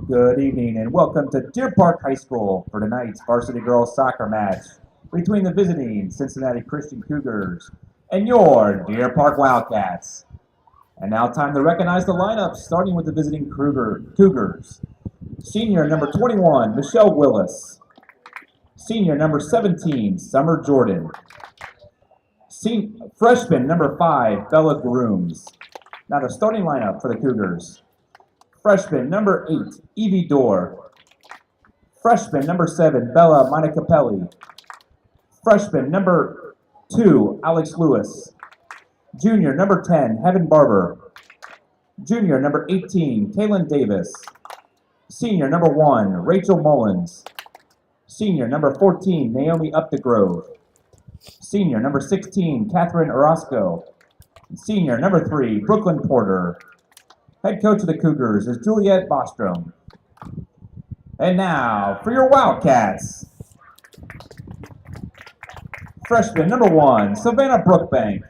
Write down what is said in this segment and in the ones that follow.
Good evening and welcome to Deer Park High School for tonight's varsity girls soccer match between the visiting Cincinnati Christian Cougars and your Deer Park Wildcats. And now time to recognize the lineup, starting with the visiting Cougars. Senior number 21, Michelle Willis. Senior number 17, Summer Jordan. Freshman number 5, Bella Grooms. Now the starting lineup for the Cougars. Freshman number 8, Evie Dorr. Freshman number 7, Bella Monicapelli. Freshman number 2, Alex Lewis. Junior number 10, Heaven Barber. Junior number 18, Kaylin Davis. Senior number 1, Rachel Mullins. Senior number 14, Naomi Updegrove. Senior number 16, Catherine Orozco. Senior number 3, Brooklyn Porter. Head coach of the Cougars is Juliette Bostrom. And now for your Wildcats. Freshman number 1, Savannah Brookbank.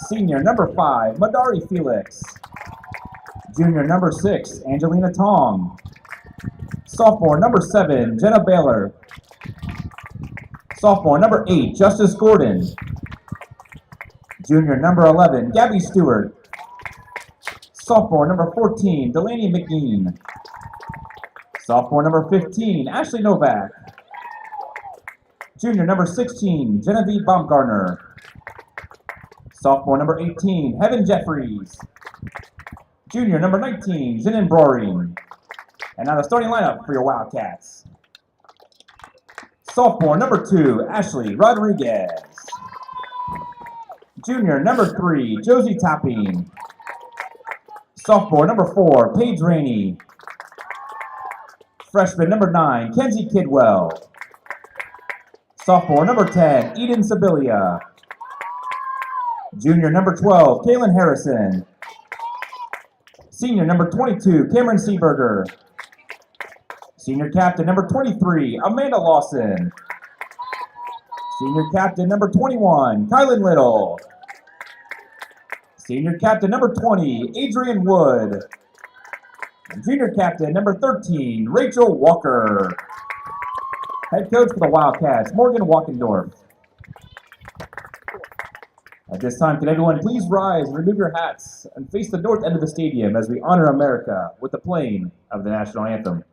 Senior number 5, Madari Felix. Junior number 6, Angelina Tong. Sophomore number 7, Jenna Baylor. Sophomore number 8, Justice Gordon. Junior number 11, Gabby Stewart. Sophomore number 14, Delaney McGean. Sophomore number 15, Ashley Novak. Junior number 16, Genevieve Baumgartner. Sophomore number 18, Heaven Jeffries. Junior number 19, Zenon Broering. And now the starting lineup for your Wildcats. Sophomore number 2, Ashley Rodriguez. Junior number 3, Josie Topping. Sophomore number 4, Paige Rainey. Freshman number 9, Kenzie Kidwell. Sophomore number 10, Eden Sibilia. Junior number 12, Kaylin Harrison. Senior number 22, Cameron Seaberger. Senior captain number 23, Amanda Lawson. Senior captain number 21, Kylan Little. Senior captain number 20, Adrian Wood. And junior captain number 13, Rachel Walker. Head coach for the Wildcats, Morgan Walkendorf. At this time, can everyone please rise and remove your hats and face the north end of the stadium as we honor America with the playing of the national anthem.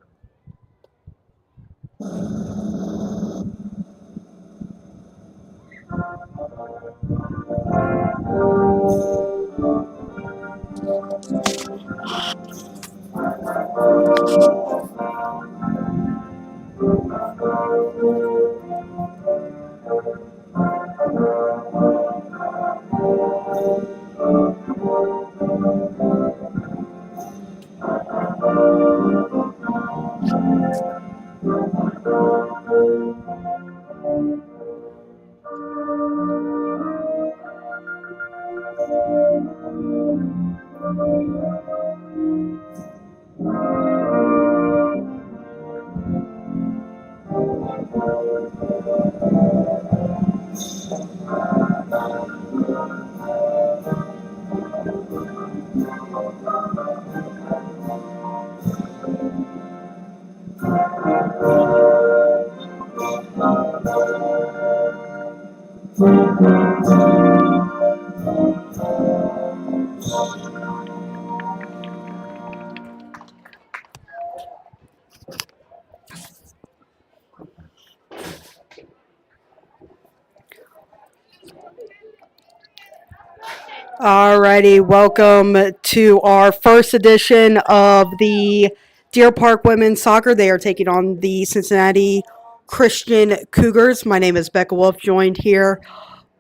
Alrighty, welcome to our first edition of the Deer Park Women's Soccer. They are taking on the Cincinnati Christian Cougars. My name is Becca Wolfe, joined here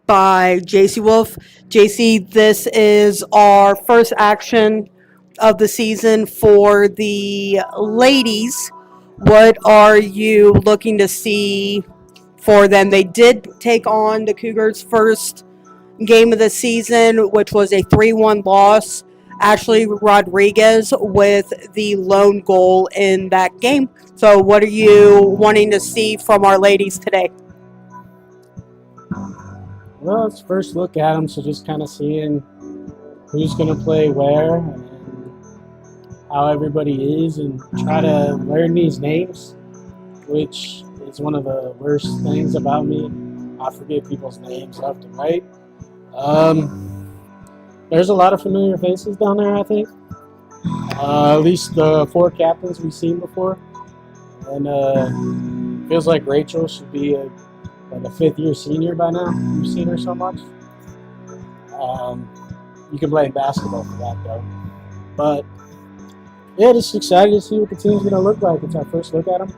by JC Wolfe. JC, this is our first action of the season for the ladies. What are you looking to see for them? They did take on the Cougars first game of the season, which was a 3-1 loss. Ashley Rodriguez with the lone goal in that game. So what are you wanting to see from our ladies today? Well, let's first look at them, so just kind of seeing who's going to play where. And how everybody is and try to learn these names, which is one of the worst things about me. I forget people's names left and right. There's a lot of familiar faces down there, I think. At least the 4 captains we've seen before. And feels like Rachel should be like a 5th-year senior by now. You've seen her so much. You can blame basketball for that, though. But, yeah, just excited to see what the team's going to look like. It's our first look at them.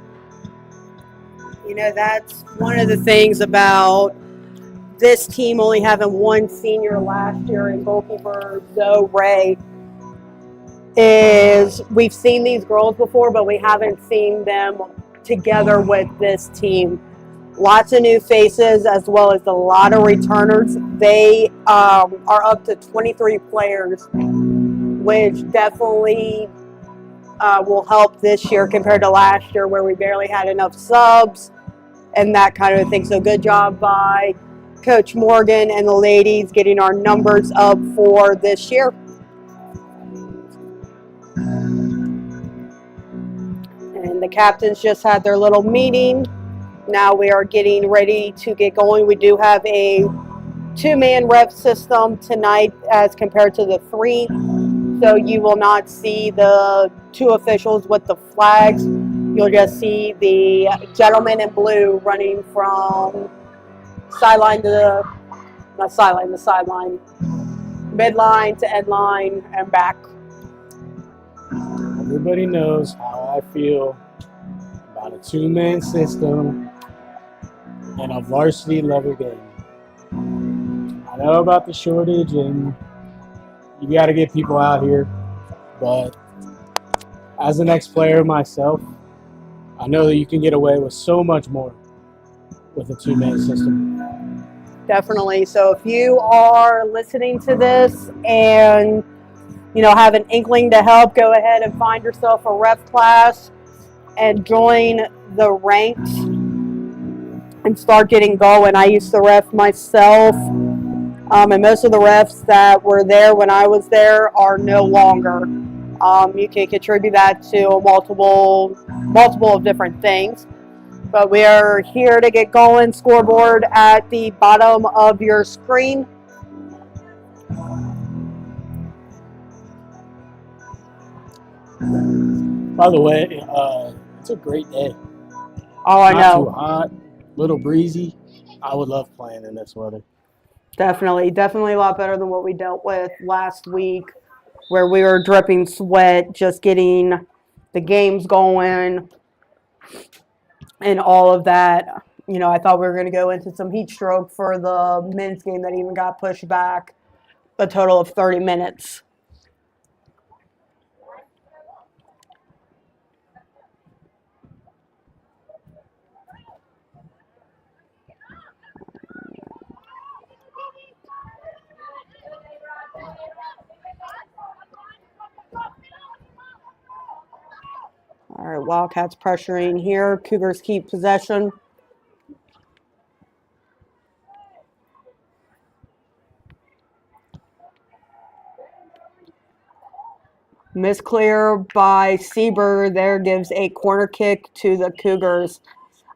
You know, that's one of the things about this team only having one senior last year in goalkeeper Zoe Ray is we've seen these girls before, but we haven't seen them together with this team. Lots of new faces as well as a lot of returners. They are up to 23 players, which definitely will help this year compared to last year where we barely had enough subs and that kind of thing. So good job by Coach Morgan and the ladies getting our numbers up for this year. And the captains just had their little meeting. Now we are getting ready to get going. We do have a 2-man ref system tonight as compared to the 3. So you will not see the 2 officials with the flags. You'll just see the gentleman in blue running from sideline to the sideline, midline to end line and back. Everybody knows how I feel about a 2-man system and a varsity level game. I know about the shortage and you got to get people out here, but as an ex-player myself, I know that you can get away with so much more with a 2-man system. Definitely. So if you are listening to this and have an inkling to help, go ahead and find yourself a ref class and join the ranks and start getting going. I used to ref myself, and most of the refs that were there when I was there are no longer. You can contribute that to multiple of different things. But we are here to get going. Scoreboard at the bottom of your screen. By the way, it's a great day. Oh, I Not too know. hot, little breezy. I would love playing in this weather. Definitely a lot better than what we dealt with last week, where we were dripping sweat just getting the games going and all of that. I thought we were going to go into some heat stroke for the men's game that even got pushed back a total of 30 minutes. All right, Wildcats pressuring here. Cougars keep possession. Misclear by Sieber there gives a corner kick to the Cougars.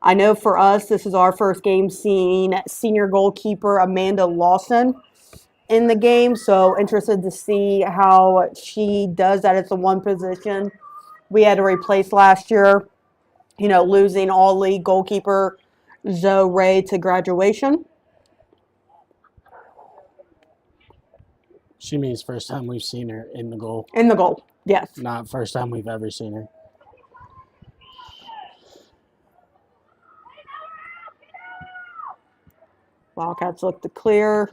I know for us, this is our first game seeing senior goalkeeper Amanda Lawson in the game, so interested to see how she does that. It's the one position we had to replace last year, losing all league goalkeeper Zoe Ray to graduation. She means first time we've seen her in the goal. In the goal, yes. Not first time we've ever seen her. Wildcats look to clear.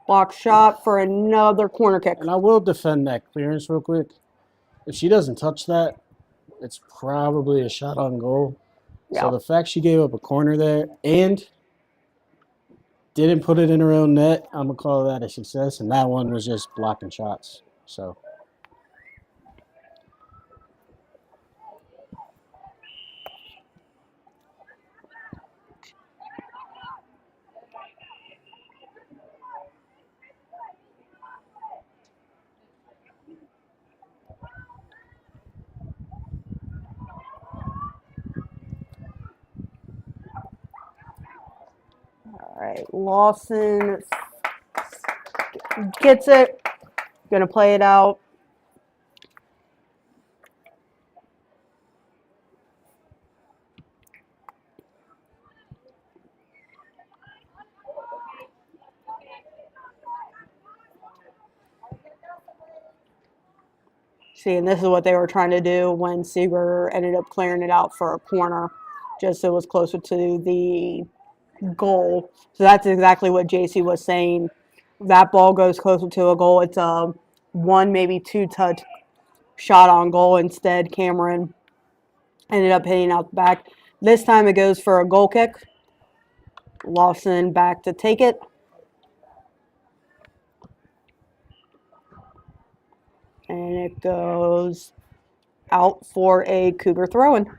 Block shot for another corner kick. And I will defend that clearance real quick. If she doesn't touch that, it's probably a shot on goal. Yeah. So the fact she gave up a corner there and didn't put it in her own net, I'm going to call that a success. And that one was just blocking shots. So. right, Lawson gets it. Gonna play it out. See, and this is what they were trying to do when Seager ended up clearing it out for a corner, just so it was closer to the goal. So that's exactly what JC was saying. That ball goes closer to a goal. It's a 1, maybe 2 touch shot on goal. Instead, Cameron ended up hitting out the back. This time it goes for a goal kick. Lawson back to take it. And it goes out for a Cougar throw-in.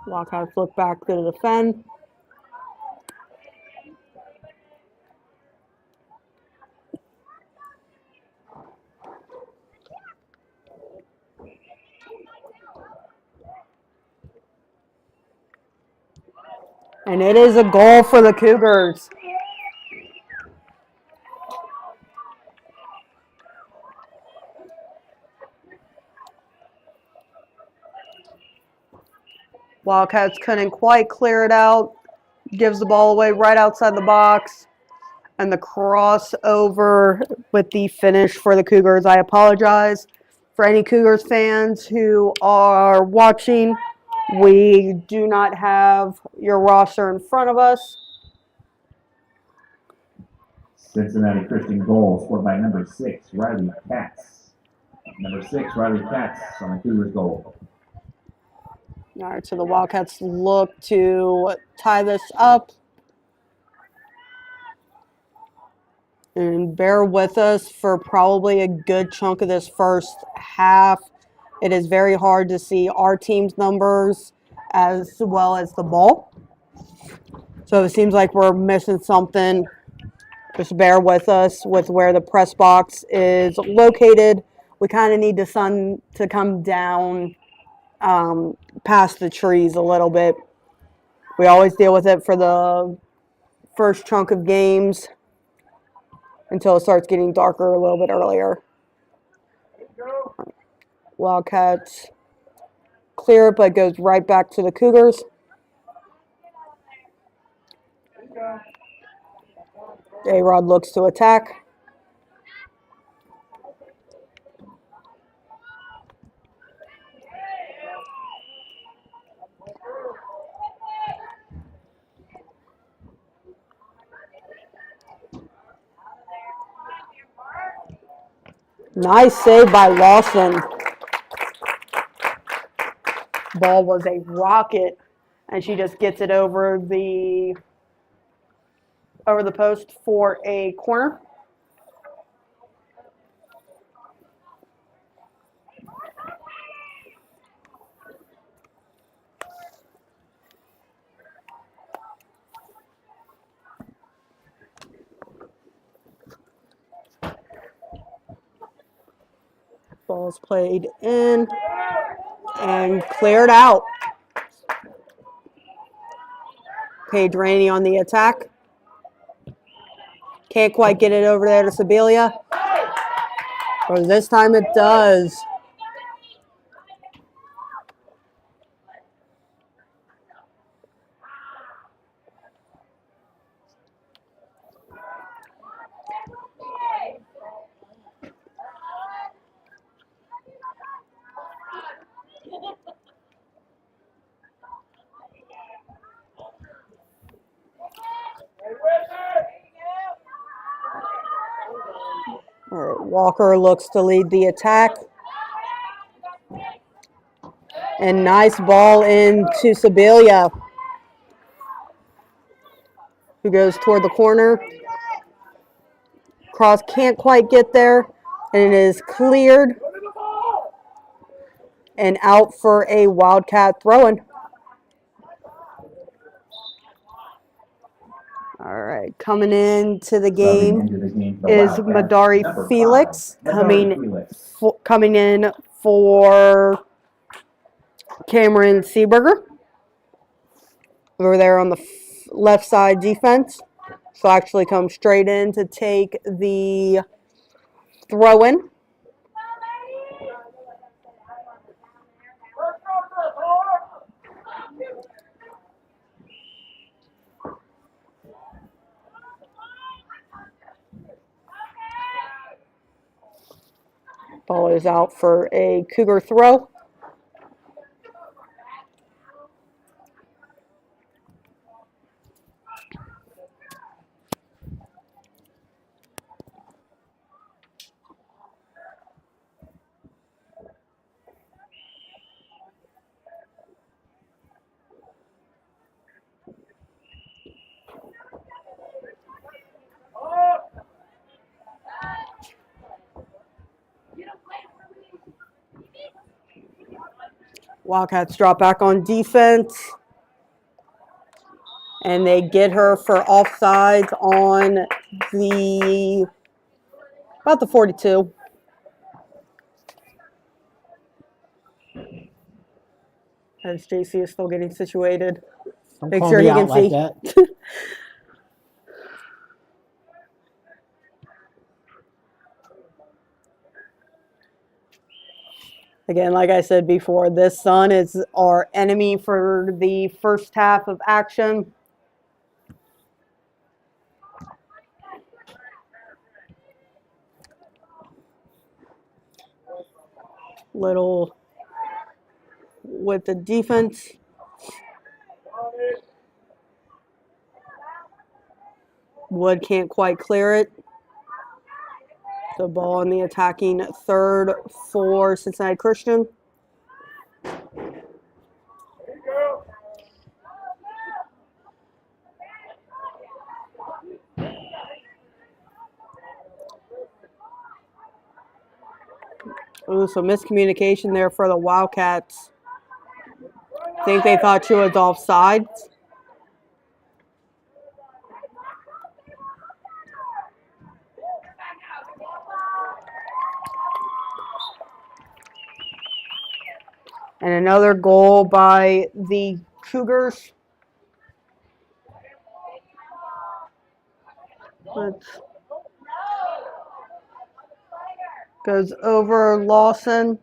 Wildcats look back to defend. And it is a goal for the Cougars. Wildcats couldn't quite clear it out. Gives the ball away right outside the box. And the crossover with the finish for the Cougars. I apologize for any Cougars fans who are watching. We do not have your roster in front of us. Cincinnati Christian goal scored by number 6, Riley Katz. Number 6, Riley Katz on the Cougars goal. All right, so the Wildcats look to tie this up. And bear with us for probably a good chunk of this first half. It is very hard to see our team's numbers as well as the ball. So it seems like we're missing something. Just bear with us with where the press box is located. We kind of need the sun to come down past the trees a little bit. We always deal with it for the first chunk of games until it starts getting darker a little bit earlier. Wildcats clear it, but goes right back to the Cougars. A-Rod looks to attack. Nice save by Lawson. Ball was a rocket, and she just gets it over the post for a corner. Ball's played in and cleared out. Paige Rainey on the attack. Can't quite get it over there to Sibilia. Or this time it does. All right, Walker looks to lead the attack. And nice ball into Sibilia, who goes toward the corner. Cross can't quite get there, and it is cleared and out for a Wildcat throw-in. All right, coming into the Subbing game into the game for is Wildcats, Madari number Felix 5, Madari Felix. coming in for Cameron Seaberger over there on the left side defense. So actually come straight in to take the throw in. Ball is out for a Cougar throw. Wildcats drop back on defense. And they get her for offsides on about the 42. As JC is still getting situated. Don't Make call sure me he out can like see. that. Again, like I said before, this sun is our enemy for the first half of action. Little with the defense. Wood can't quite clear it. The ball in the attacking third for Cincinnati Christian. Ooh, so miscommunication there for the Wildcats. I think they thought she was offside. And another goal by the Cougars. Goes over Lawson.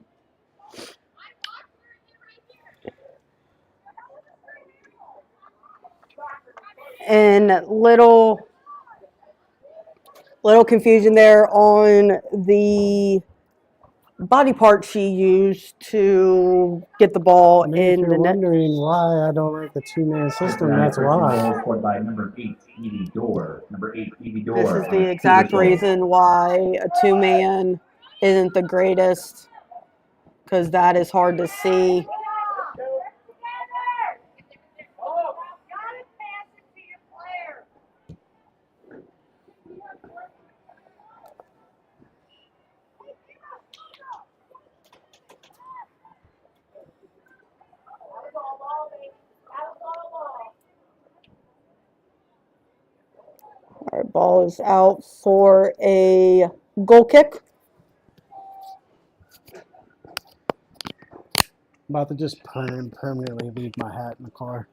And little confusion there on the body part she used to get the ball I mean, in if you're the net. wondering why I don't like the two-man system, Cincinnati that's Christian why. goal scored by number 8, Evie Dorr. Number 8, Evie Dorr. This is on the Cougar exact goal. reason why a two-man isn't the greatest, because that is hard to see. All right, ball is out for a goal kick. I'm about to just permanently leave my hat in the car.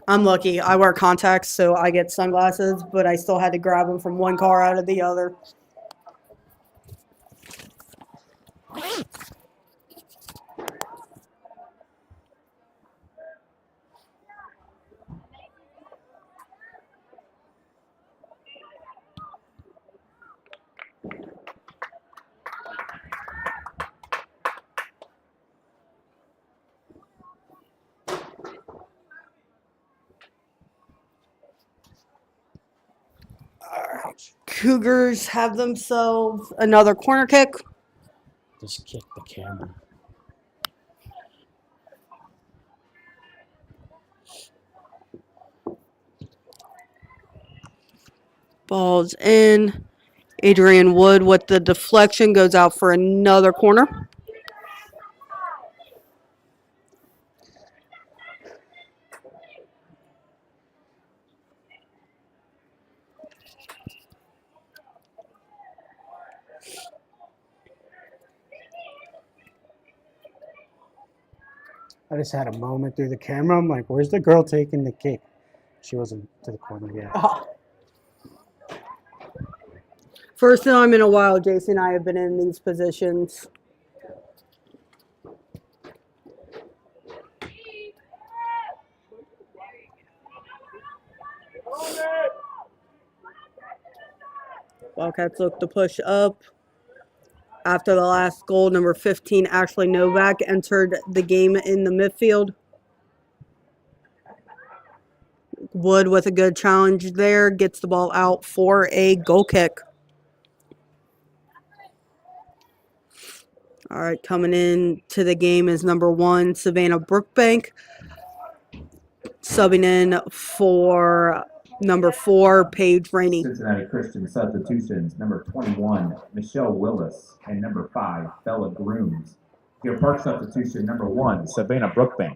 I'm lucky. I wear contacts, so I get sunglasses, but I still had to grab them from one car out of the other. Cougars have themselves another corner kick. Just kick the camera. Ball's in. Adrian Wood with the deflection goes out for another corner. I just had a moment through the camera. I'm like, where's the girl taking the kick? She wasn't to the corner yet. Oh. First time in a while, JC and I have been in these positions. Wildcats look to push up. After the last goal, number 15, Ashley Novak, entered the game in the midfield. Wood with a good challenge there, gets the ball out for a goal kick. All right, coming in to the game is number 1, Savannah Brookbank. Subbing in for number 4, Paige Rainey. Cincinnati Christian substitutions, number 21, Michelle Willis, and number 5, Bella Grooms. Deer Park substitution, number 1, Savannah Brookbank.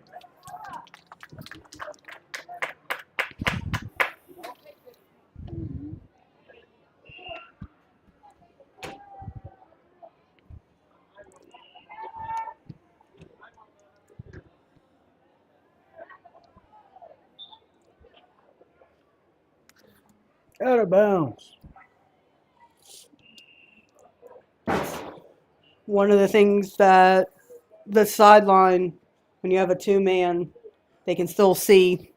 Out of bounds. One of the things that the sideline, when you have a 2-man, they can still see.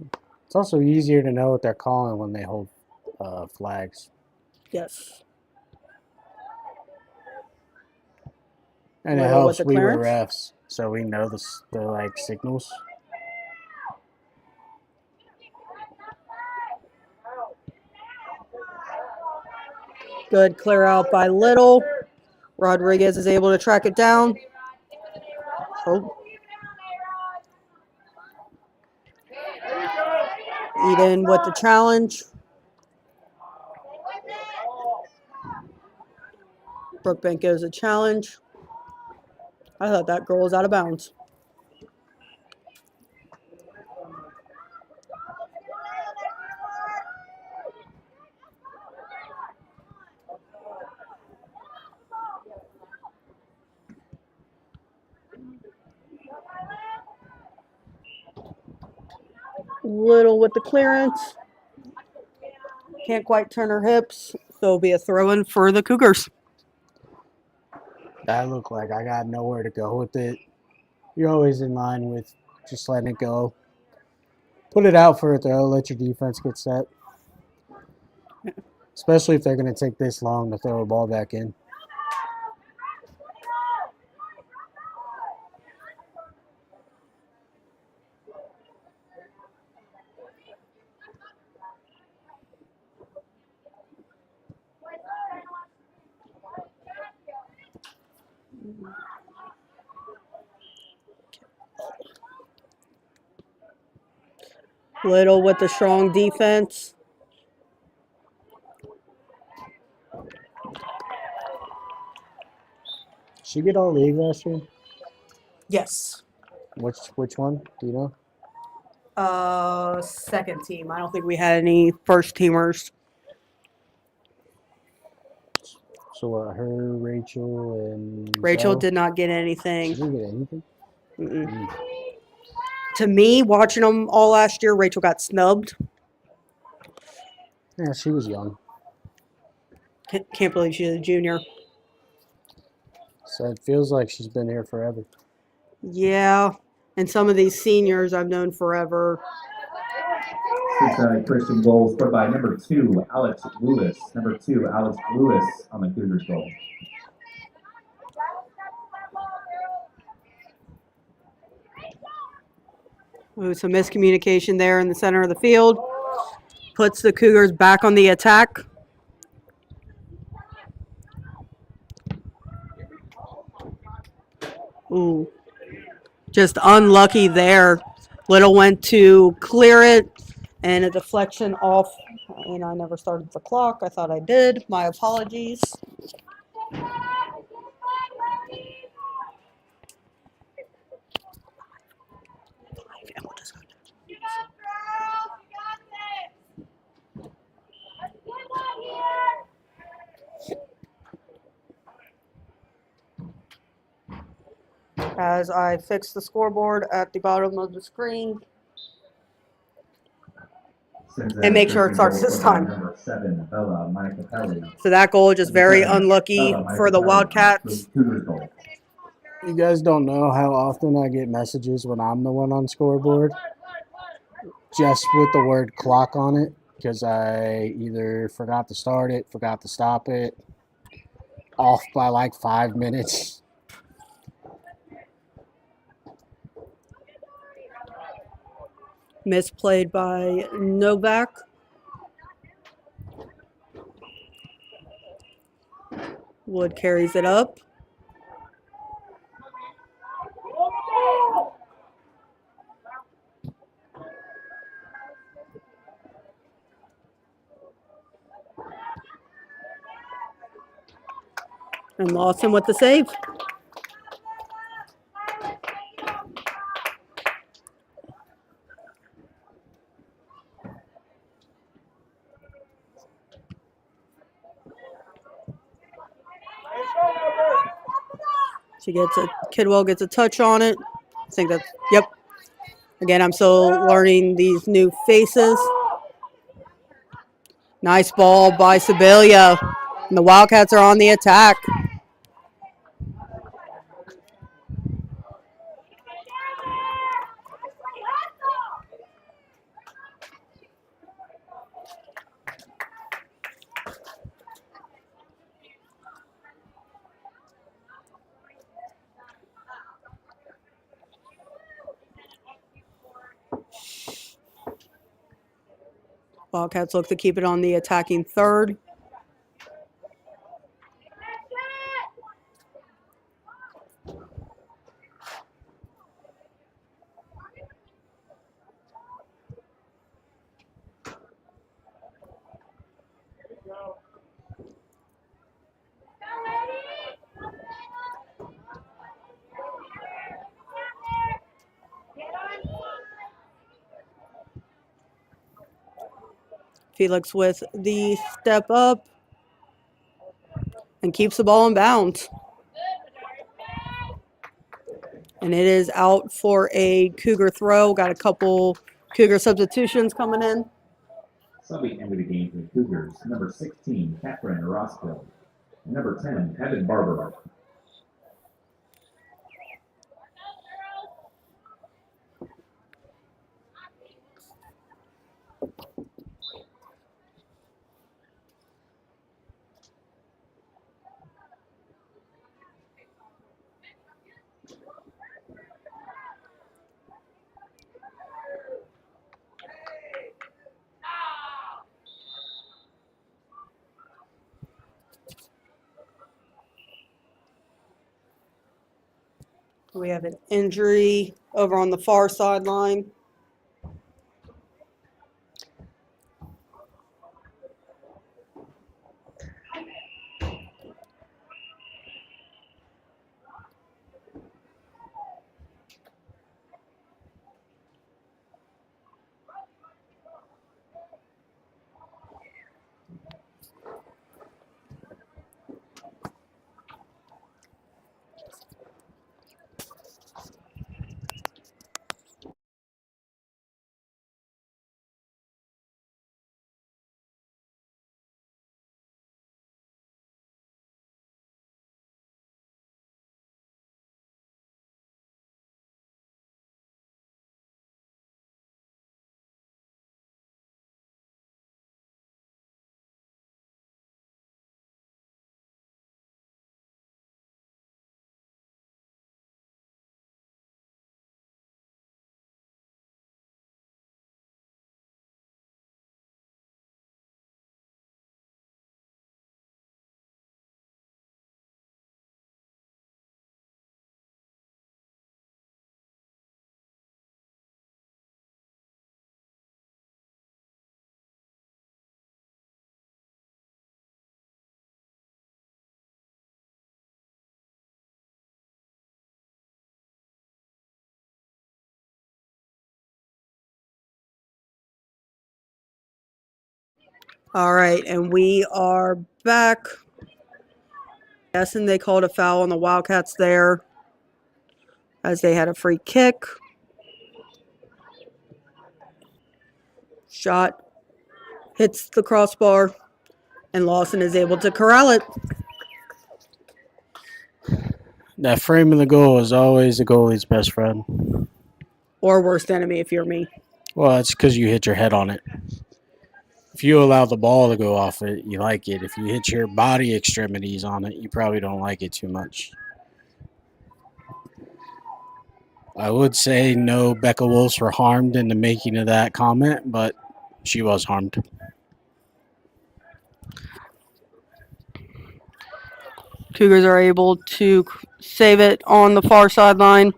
It's also easier to know what they're calling when they hold flags. Yes. And it Little helps with the we were clearance. refs, so we know the like signals. Good clear out by Little. Rodriguez is able to track it down. Oh. Eden with the challenge. Brookbank gives a challenge. I thought that girl was out of bounds. Little with the clearance. Can't quite turn her hips. So it'll be a throw-in for the Cougars. That looked like I got nowhere to go with it. You're always in line with just letting it go. Put it out for a throw. Let your defense get set. Especially if they're going to take this long to throw a ball back in. Little with the strong defense. Did she get all league last year? Yes. Which one? Do you know? Second team. I don't think we had any first teamers. So her, Rachel, and Rachel Zell? did not get She anything. didn't get anything? Mm-mm. To me, watching them all last year, Rachel got snubbed. Yeah, she was young. Can't believe she's a junior. So it feels like she's been here forever. Yeah, and some of these seniors I've known forever. Cincinnati Christian goal scored by number 2, Alex Lewis. Number 2, Alex Lewis on the Cougars goal. Ooh, some miscommunication there in the center of the field. Puts the Cougars back on the attack. Ooh. Just unlucky there. Little went to clear it, and a deflection off. And I never started the clock. I thought I did. My apologies. as I fix the scoreboard at the bottom of the screen. Cincinnati And make sure it Christian starts goal this scored by time. Number 7, Bella Capelli. So that goal just very Number 7, unlucky Bella for the Capelli, Wildcats. Cougars goal. You guys don't know how often I get messages when I'm the one on scoreboard, just with the word clock on it, because I either forgot to start it, forgot to stop it, off by like 5 minutes. Misplayed by Novak. Wood carries it up. And Lawson with the save. Kidwell gets a touch on it. I think that's, yep. Again, I'm still learning these new faces. Nice ball by Sibilia. And the Wildcats are on the attack. Wildcats look to keep it on the attacking third. Felix with the step up and keeps the ball in bounds. And it is out for a Cougar throw. Got a couple Cougar substitutions coming in. Subbing into the game for the Cougars, number 16, Catherine Roskill. And number 10, Evan Barber. We have an injury over on the far sideline. All right, and we are back. Yes, and they called a foul on the Wildcats there. as they had a free kick. Shot hits the crossbar, and Lawson is able to corral it. That frame of the goal is always the goalie's best friend. Or worst enemy if you're me. Well, it's because you hit your head on it. If you allow the ball to go off it, you like it. If you hit your body extremities on it, you probably don't like it too much. I would say no Becca Wolves were harmed in the making of that comment, but she was harmed. Cougars are able to save it on the far sideline.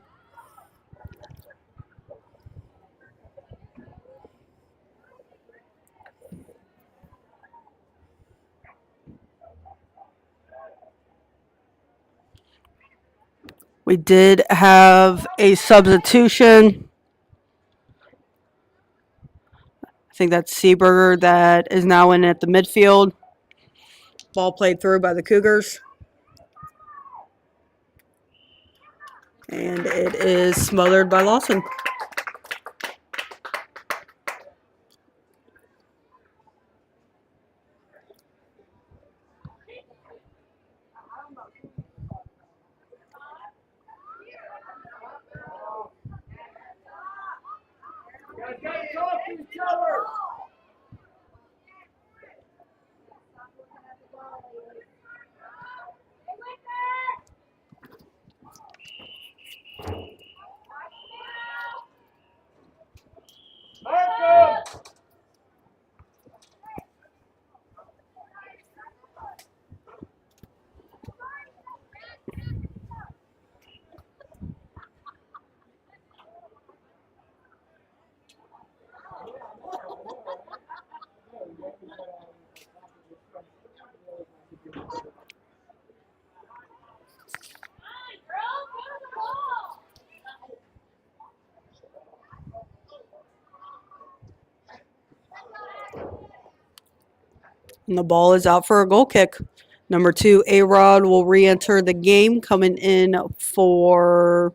We did have a substitution. I think that's Seaberger that is now in at the midfield. Ball played through by the Cougars. And it is smothered by Lawson. And the ball is out for a goal kick. Number 2, A-Rod will re-enter the game, coming in for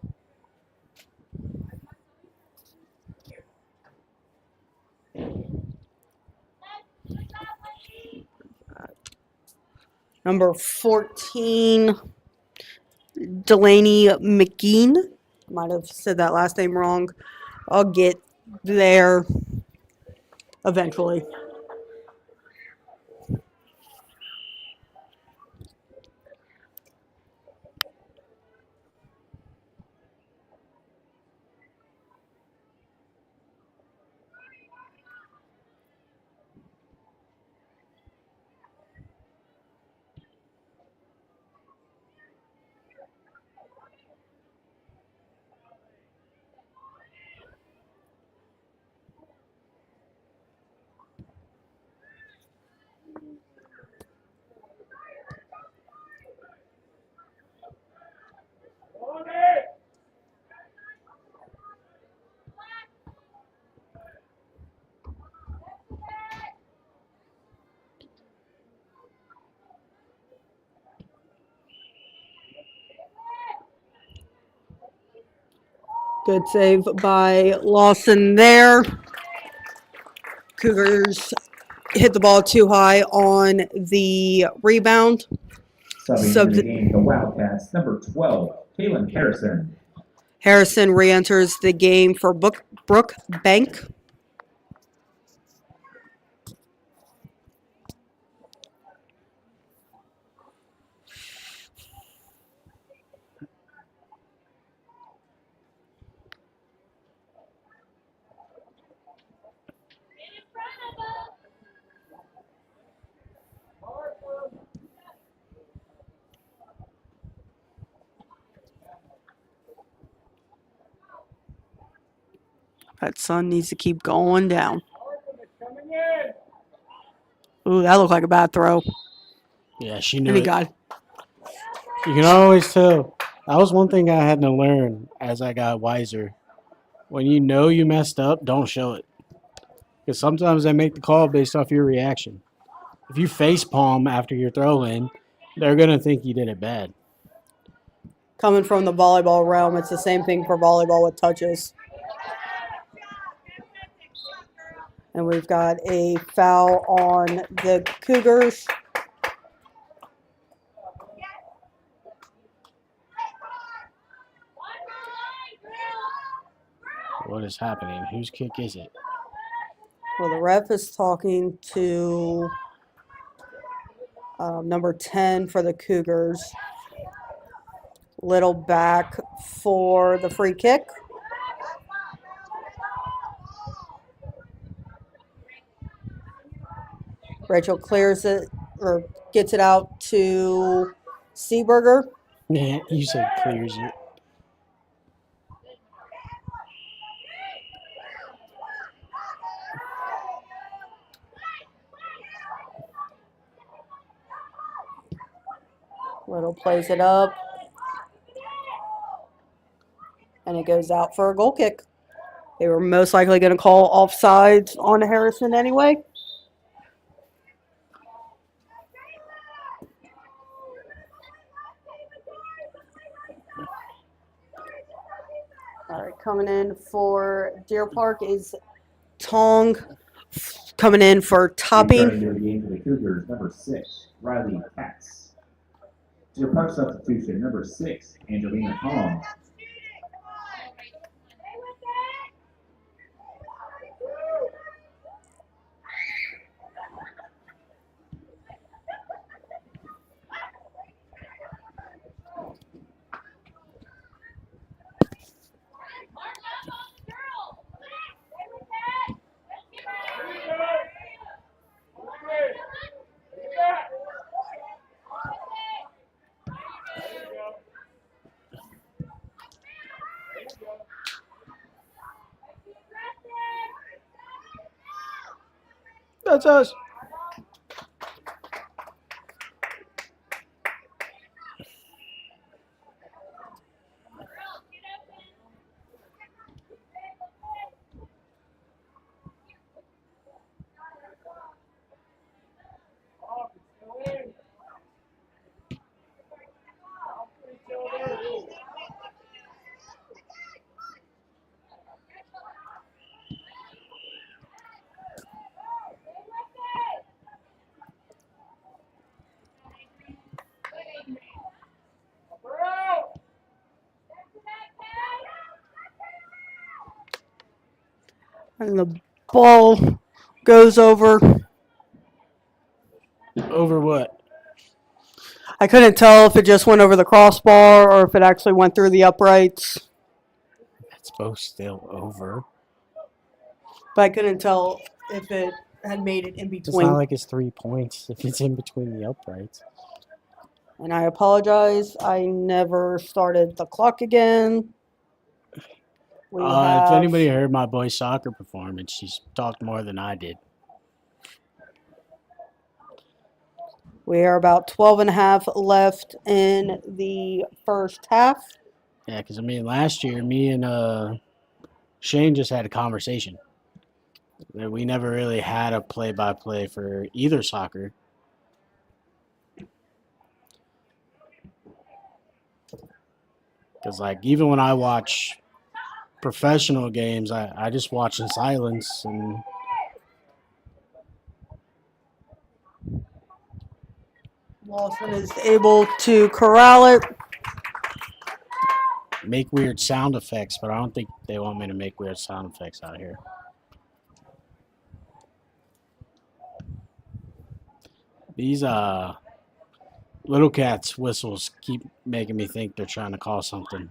number 14, Delaney McGeen. Might have said that last name wrong. I'll get there eventually. Good save by Lawson there. Cougars hit the ball too high on the rebound. Subbing into the game, the Wildcats, number 12, Kaylin Harrison. Harrison re-enters the game for Brooke Bank. That sun needs to keep going down. Ooh, that looked like a bad throw. Yeah, she knew And he it. got it. You can always tell. That was one thing I had to learn as I got wiser. When you know you messed up, don't show it. Because sometimes they make the call based off your reaction. If you face palm after your throw in, they're going to think you did it bad. Coming from the volleyball realm, it's the same thing for volleyball with touches. And we've got a foul on the Cougars. What is happening? Whose kick is it? Well, the ref is talking to number 10 for the Cougars. Little back for the free kick. Rachel clears it or gets it out to Seaberger. Yeah, you said clears it. Little plays it up. And it goes out for a goal kick. They were most likely going to call offsides on Harrison anyway. All right, coming in for Deer Park is Tong. Coming in for topping. Returning to the game for the Cougars, number 6, Riley Katz. Deer Park substitution, number 6, Angelina Tong. That's us. And the ball goes over. Over what? I couldn't tell if it just went over the crossbar or if it actually went through the uprights. It's both still over. But I couldn't tell if it had made it in It's between. not like it's 3 points if it's in between the uprights. And I apologize. I never started the clock again. We If anybody heard my boy's soccer performance, she's talked more than I did. We are about 12 and a half left in the first half. Yeah, because, I mean, last year, me and Shane just had a conversation. We never really had a play-by-play for either soccer. Because, like, even when I watch professional games, I just watch in silence. And Lawson is able to corral it. make weird sound effects, but I don't think they want me to make weird sound effects out here. These little cats whistles keep making me think they're trying to call something.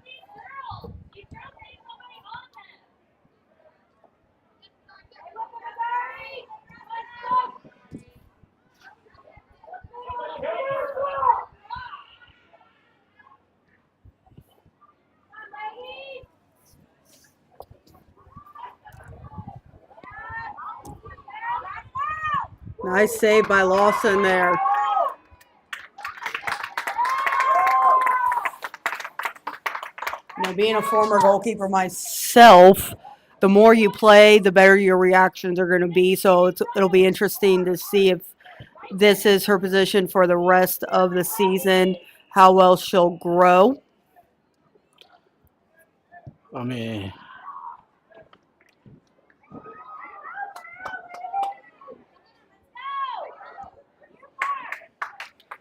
Nice save by Lawson there. Now, being a former goalkeeper myself, the more you play, the better your reactions are going to be. So it'll be interesting to see if this is her position for the rest of the season, how well she'll grow. I mean,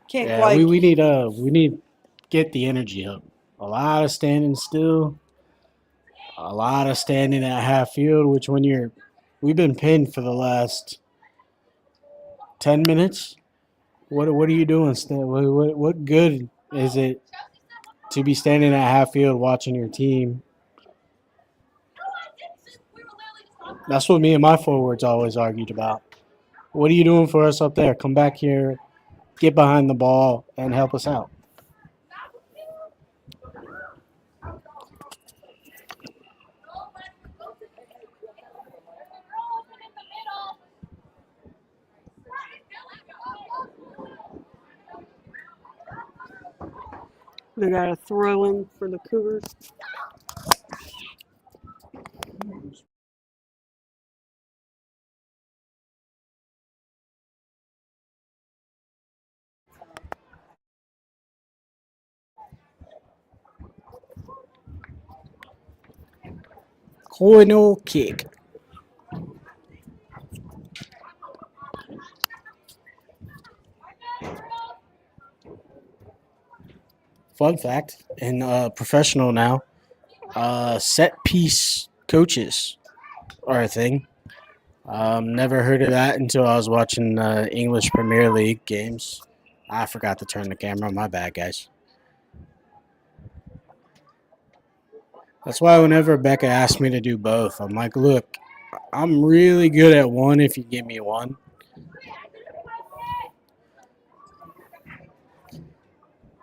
Can't yeah, quite. we need get the energy up. A lot of standing still, a lot of standing at half field. Which we've been pinned for the last 10 minutes. What are you doing, Stan? What good is it to be standing at half field watching your team? That's what me and my forwards always argued about. What are you doing for us up there? Come back here, get behind the ball, and help us out. They got a throw in for the Cougars. Corner kick. Fun fact, in professional now, set piece coaches are a thing. Never heard of that until I was watching English Premier League games. I forgot to turn the camera. My bad, guys. That's why whenever Becca asks me to do both, I'm like, look, I'm really good at one if you give me one.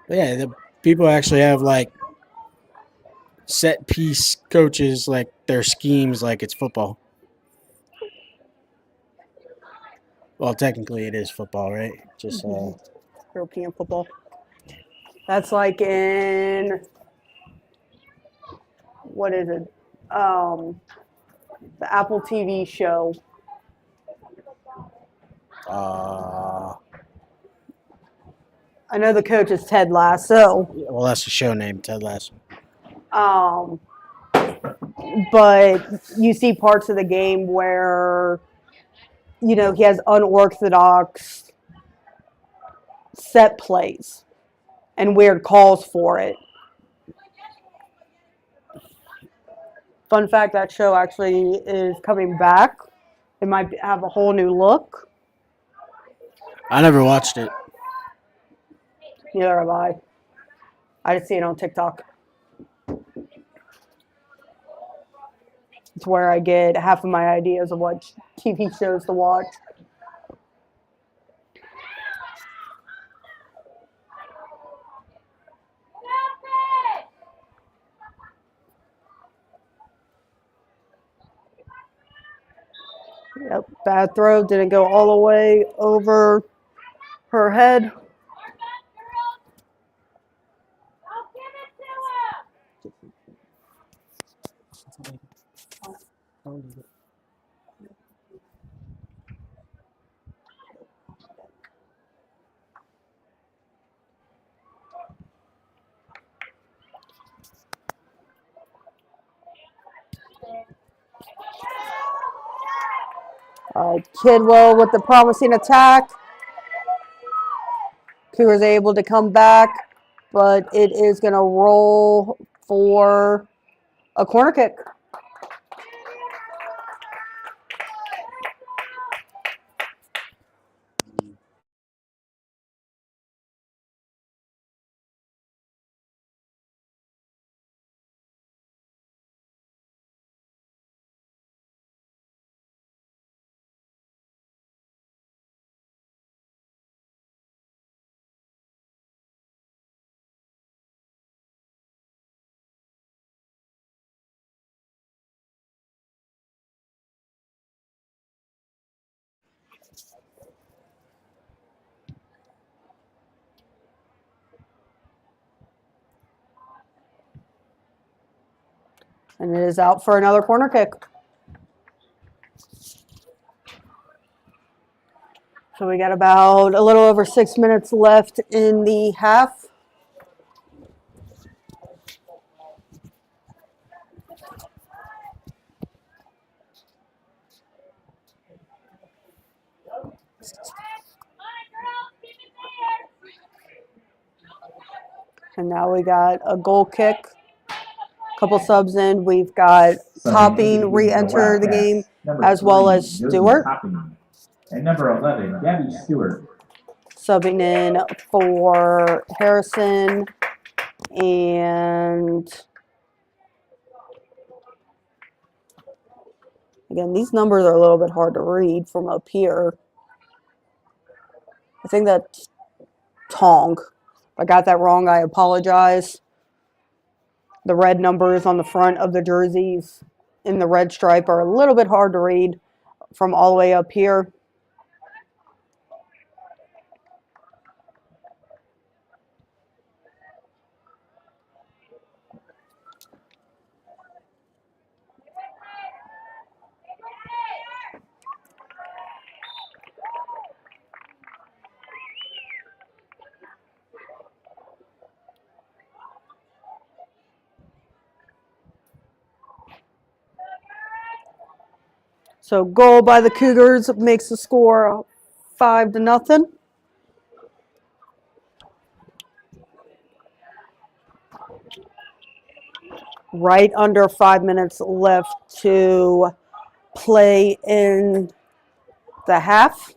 But yeah, the people actually have like set piece coaches, like their schemes, like it's football. Well, technically it is football, right? Just European football. That's like in what is it? The Apple TV show. I know the coach is Ted Lasso. Well, that's the show name, Ted Lasso. But you see parts of the game where, you know, he has unorthodox set plays and weird calls for it. Fun fact, that show actually is coming back. It might have a whole new look. I never watched it. Neither have I. I just see it on TikTok. It's where I get half of my ideas of what TV shows to watch. Yep, bad throw. Didn't go all the way over her head. Kidwell with the promising attack. Cougars able to come back, but it is going to roll for a corner kick. And it is out for another corner kick. So we got about a little over 6 minutes left in the half. And now we got a goal kick. Couple subs in. We've got Topping re-enter the game, as well as Stewart. And number 11, Gabby Stewart. Subbing in for Harrison. And again, these numbers are a little bit hard to read from up here. I think that's Tong. If I got that wrong, I apologize. The red numbers on the front of the jerseys in the red stripe are a little bit hard to read from all the way up here. So goal by the Cougars makes the score 5-0. Right under 5 minutes left to play in the half.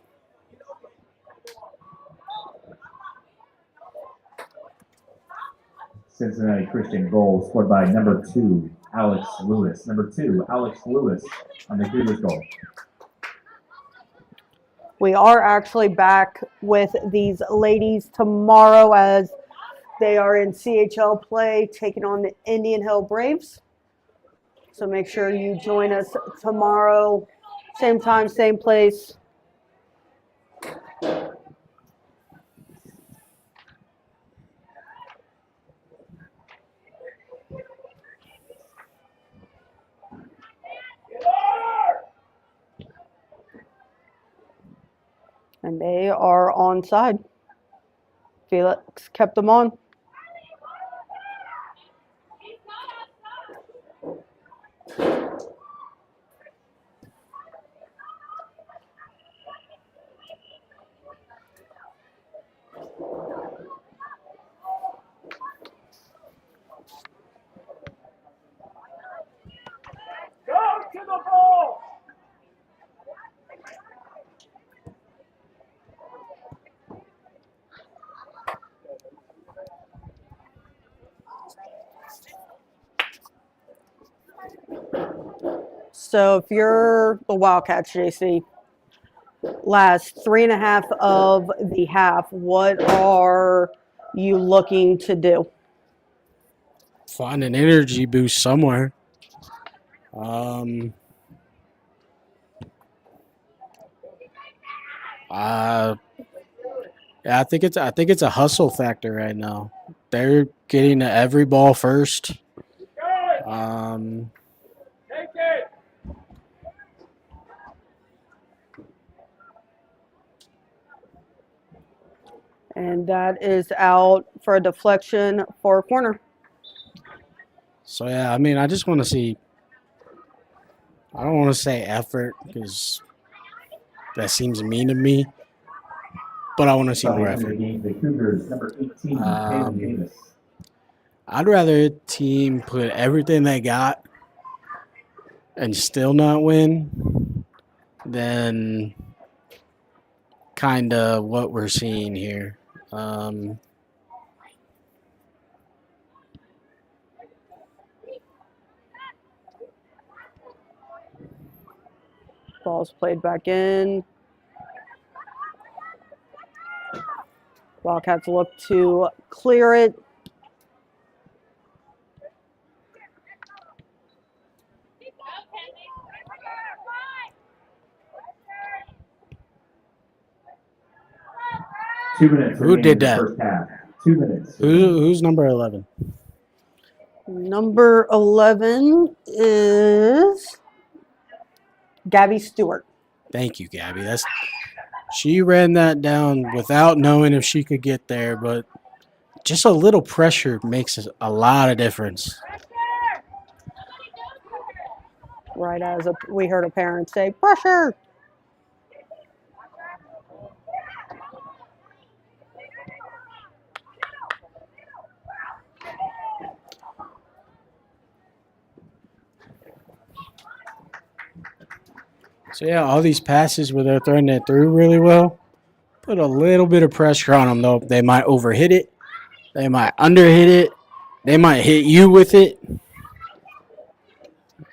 Cincinnati Christian goal scored by number 2, Alex Lewis. Number 2, Alex Lewis on the Cougars goal. We are actually back with these ladies tomorrow as they are in CHL play taking on the Indian Hill Braves. So make sure you join us tomorrow, same time, same place. And they are onside. Felix kept them on. So if you're the Wildcats, JC, last 3.5 of the half, what are you looking to do? Find an energy boost somewhere. Yeah, I think it's a hustle factor right now. They're getting to every ball first. And that is out for a deflection for a corner. So yeah, I mean, I just want to see. I don't want to say effort because that seems mean to me, but I want to see more effort. The Cougars, number 18, Taylor Davis. I'd rather a team put everything they got and still not win than kind of what we're seeing here. Ball's played back in. Wildcats look to clear it. Two minutes. Who did that? First half. 2 minutes. Who's number 11? Number 11 is Gabby Stewart. Thank you, Gabby. She ran that down without knowing if she could get there, but just a little pressure makes a lot of difference. Right as we heard a parent say, pressure. So yeah, all these passes where they're throwing it through really well, put a little bit of pressure on them though. They might overhit it, they might underhit it, they might hit you with it.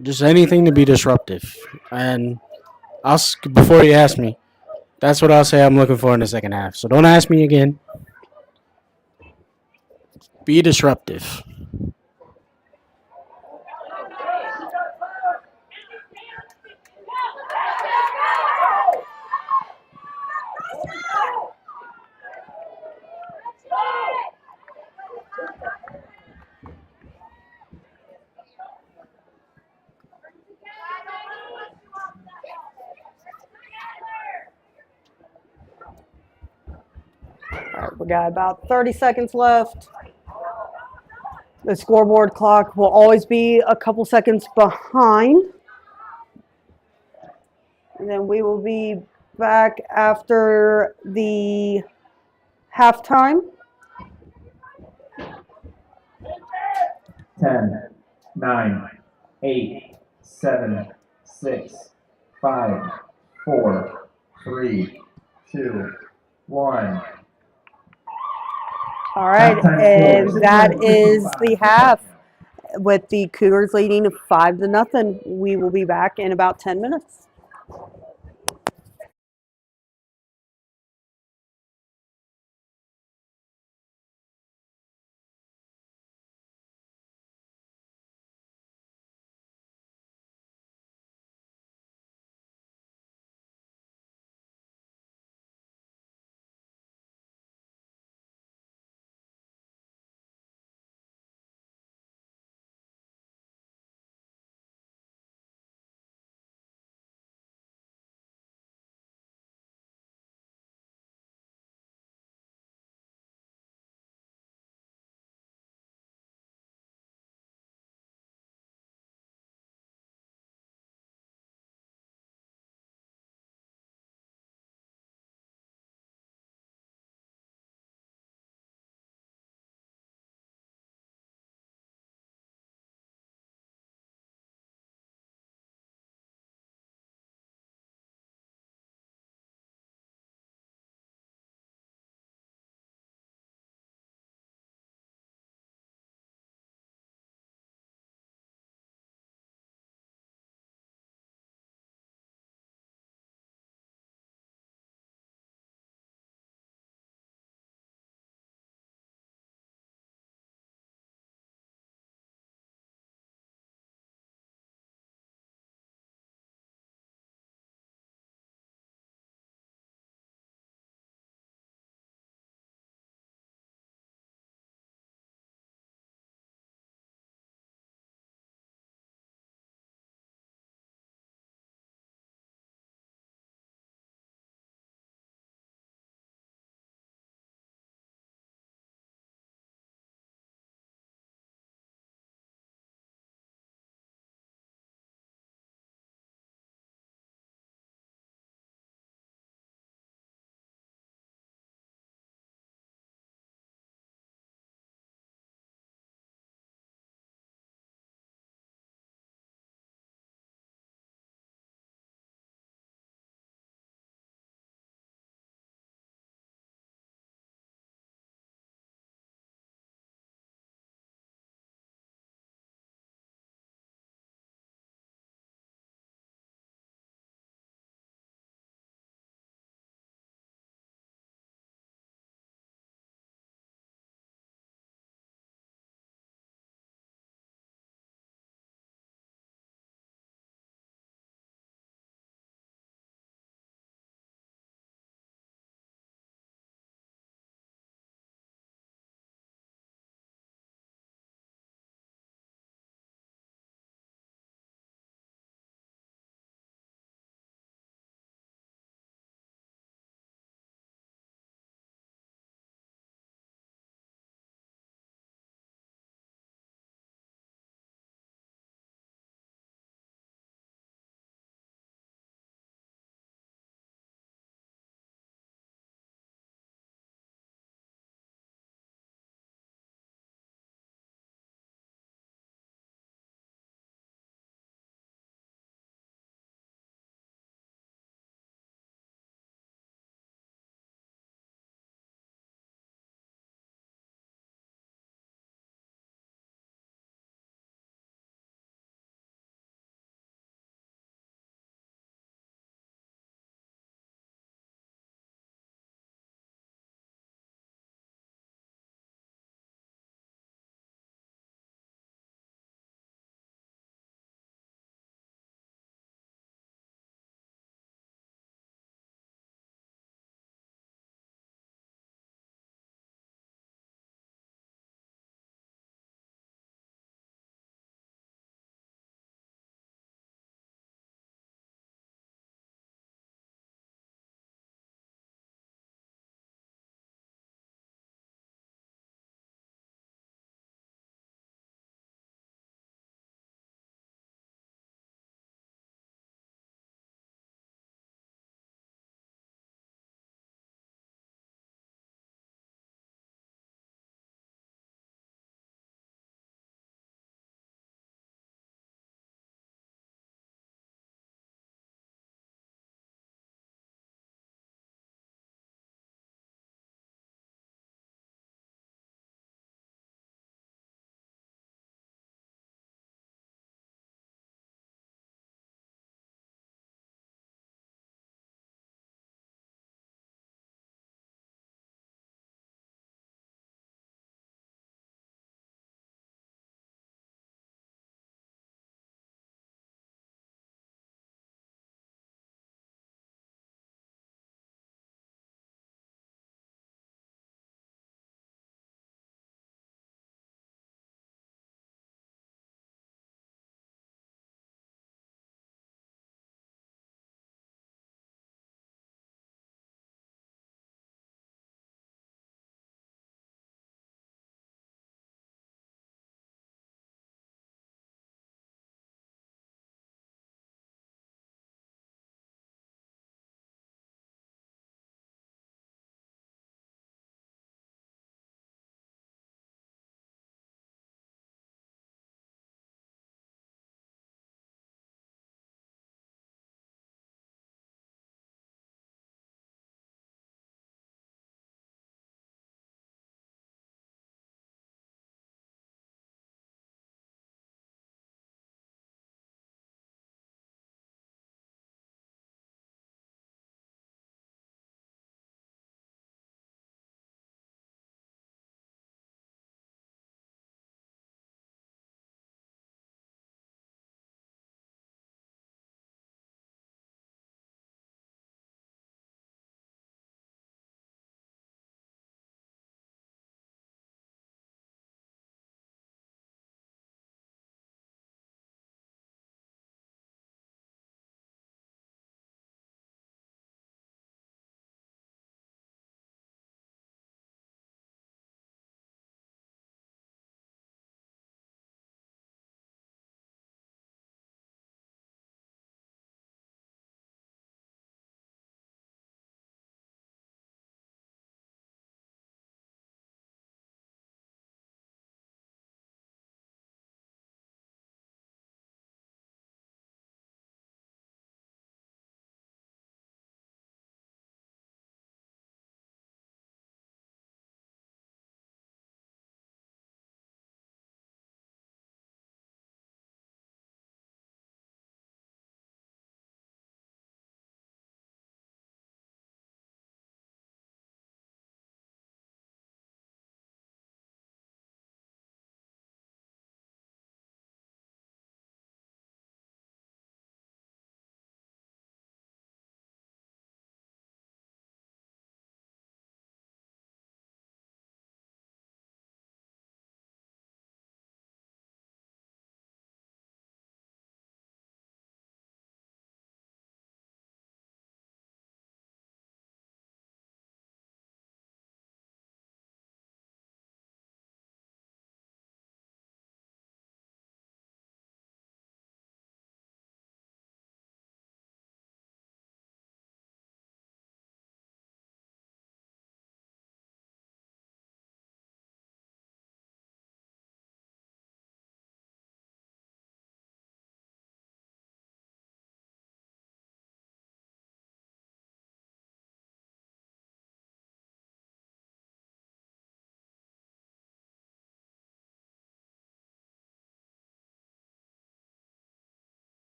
Just anything to be disruptive. And before you ask me, that's what I'll say I'm looking for in the second half. So don't ask me again. Be disruptive. All right, we got about 30 seconds left. The scoreboard clock will always be a couple seconds behind. And then we will be back after the halftime. 10, 9, 8, 7, 6, 5, 4, 3, 2, 1. All right, and that is the half with the Cougars leading 5-0. We will be back in about 10 minutes.